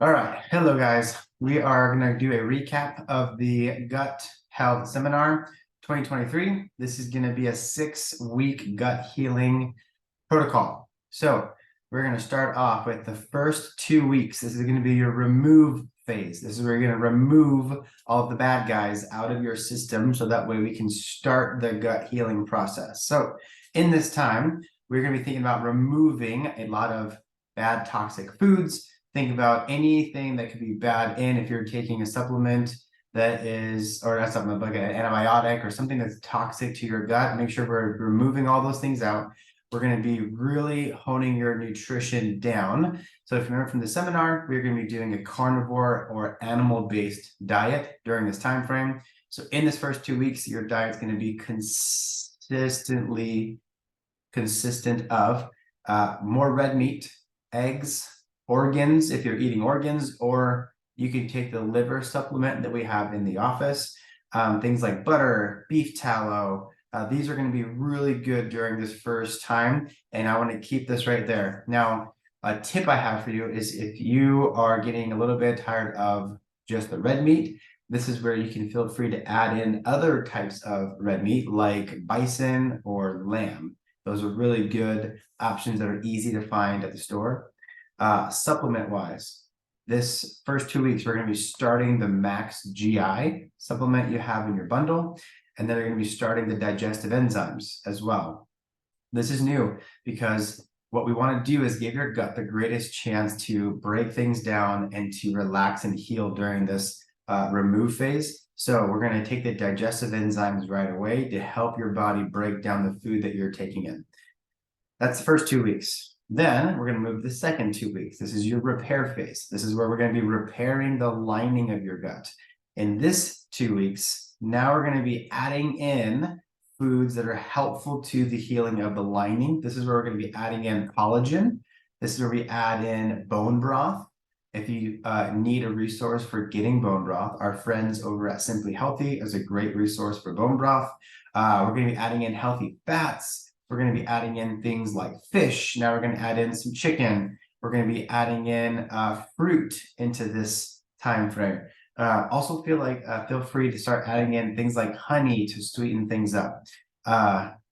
All right. Hello, guys. We are going to do a recap of the Gut Health Seminar 2023. This is going to be a 6-week gut healing protocol. So we're going to start off with the first 2 weeks. This is going to be your remove phase. This is where you're going to remove all of the bad guys out of your system so that way we can start the gut healing process. So in this time, we're going to be thinking about removing a lot of bad toxic foods. Think about anything that could be bad if you're taking a supplement that is, or not supplement, like an antibiotic or something that's toxic to your gut. Make sure we're removing all those things out. We're going to be really honing your nutrition down. So if you remember from the seminar, we're going to be doing a carnivore or animal-based diet during this time frame. So in this first 2 weeks, your diet's going to be consistent of more red meat, eggs, organs if you're eating organs, or you can take the liver supplement that we have in the office. Things like butter, beef tallow. These are going to be really good during this first time, and I want to keep this right there. Now, a tip I have for you is if you are getting a little bit tired of just the red meat, this is where you can feel free to add in other types of red meat like bison or lamb. Those are really good options that are easy to find at the store. Supplement wise, this first 2 weeks, we're going to be starting the Max GI supplement you have in your bundle, and then we're going to be starting the digestive enzymes as well. This is new because what we want to do is give your gut the greatest chance to break things down and to relax and heal during this remove phase. So we're going to take the digestive enzymes right away to help your body break down the food that you're taking in. That's the first 2 weeks. Then we're going to move the second 2 weeks. This is your repair phase. This is where we're going to be repairing the lining of your gut. In this 2 weeks, now we're going to be adding in foods that are helpful to the healing of the lining. This is where we're going to be adding in collagen. This is where we add in bone broth. If you need a resource for getting bone broth, our friends over at Simply Healthy is a great resource for bone broth. We're going to be adding in healthy fats. We're going to be adding in things like fish. Now we're going to add in some chicken. We're going to be adding in fruit into this time frame. Also feel free to start adding in things like honey to sweeten things up.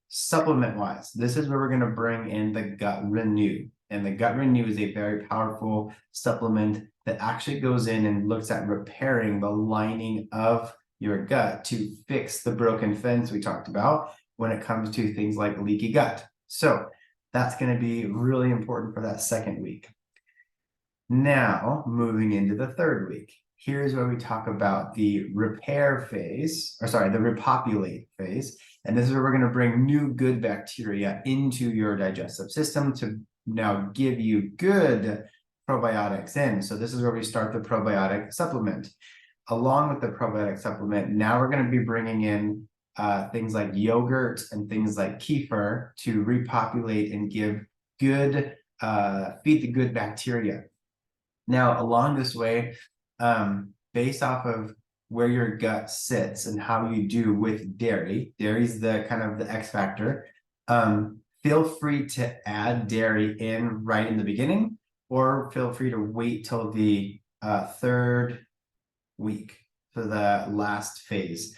Supplement wise, this is where we're going to bring in the Gut Renew. And the Gut Renew is a very powerful supplement that actually goes in and looks at repairing the lining of your gut to fix the broken fence we talked about when it comes to things like leaky gut. So that's going to be really important for that second week. Now, moving into the third week, here's where we talk about the repair phase, the repopulate phase. And this is where we're going to bring new good bacteria into your digestive system to now give you good probiotics in. So this is where we start the probiotic supplement. Along with the probiotic supplement, now we're going to be bringing in things like yogurt and things like kefir to repopulate and give good, feed the good bacteria. Now, along this way, based off of where your gut sits and how you do with dairy is the kind of the X factor. Feel free to add dairy in right in the beginning, or feel free to wait till the third week for the last phase.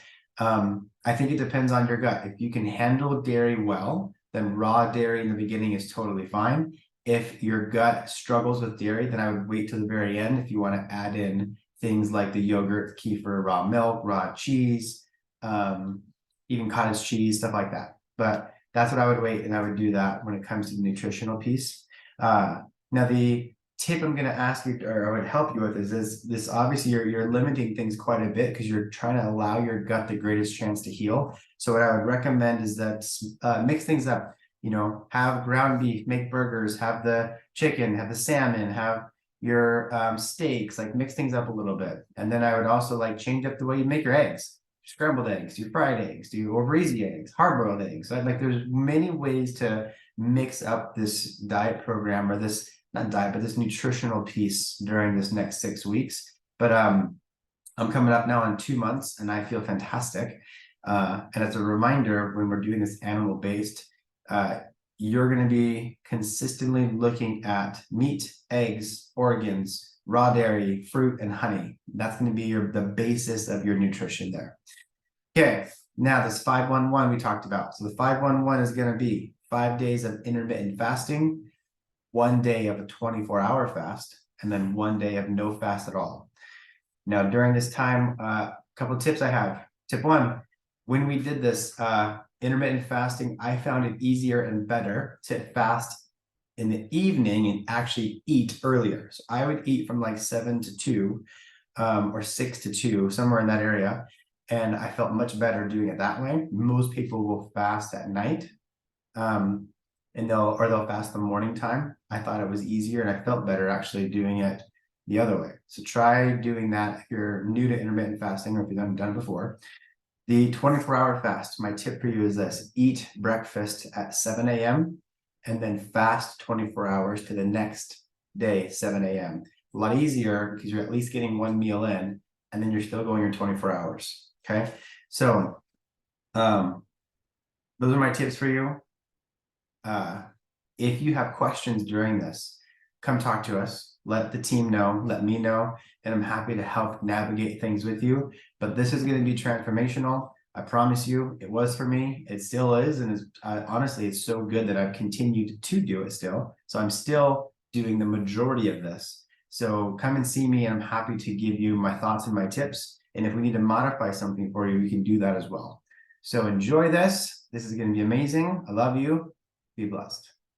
I think it depends on your gut. If you can handle dairy well, then raw dairy in the beginning is totally fine. If your gut struggles with dairy, then I would wait to the very end if you want to add in things like the yogurt, kefir, raw milk, raw cheese, even cottage cheese, stuff like that. But that's what I would wait, and I would do that when it comes to the nutritional piece. Now, the tip I'm going to ask you, or I would help you with, is this obviously you're limiting things quite a bit because you're trying to allow your gut the greatest chance to heal. So what I would recommend is that mix things up. Have ground beef, make burgers, have the chicken, have the salmon, have your steaks, like mix things up a little bit. And then I would also change up the way you make your eggs. Scrambled eggs, do fried eggs, do over easy eggs, hard-boiled eggs. There's many ways to mix up this diet program, or this, not diet, but this nutritional piece during this next 6 weeks. But I'm coming up now on 2 months and I feel fantastic. And as a reminder, when we're doing this animal-based, you're going to be consistently looking at meat, eggs, organs, raw dairy, fruit, and honey. That's going to be the basis of your nutrition there. Okay, now this 5-1-1 we talked about. So the 5-1-1 is going to be 5 days of intermittent fasting, 1 day of a 24-hour fast, and then 1 day of no fast at all. Now, during this time, a couple of tips I have. Tip 1, when we did this intermittent fasting, I found it easier and better to fast in the evening and actually eat earlier. So I would eat from like 7 to 2 or 6 to 2, somewhere in that area. And I felt much better doing it that way. Most people will fast at night and they'll fast the morning time. I thought it was easier and I felt better actually doing it the other way. So try doing that if you're new to intermittent fasting or if you haven't done it before. The 24-hour fast, my tip for you is this: eat breakfast at 7 a.m. and then fast 24 hours to the next day, 7 a.m. A lot easier because you're at least getting 1 meal in and then you're still going your 24 hours. Okay. So those are my tips for you. If you have questions during this, come talk to us. Let the team know, let me know, and I'm happy to help navigate things with you. But this is going to be transformational. I promise you, it was for me. It still is. And honestly, it's so good that I've continued to do it still. So I'm still doing the majority of this. So come and see me, and I'm happy to give you my thoughts and my tips. And if we need to modify something for you, we can do that as well. So enjoy this. This is going to be amazing. I love you. Be blessed.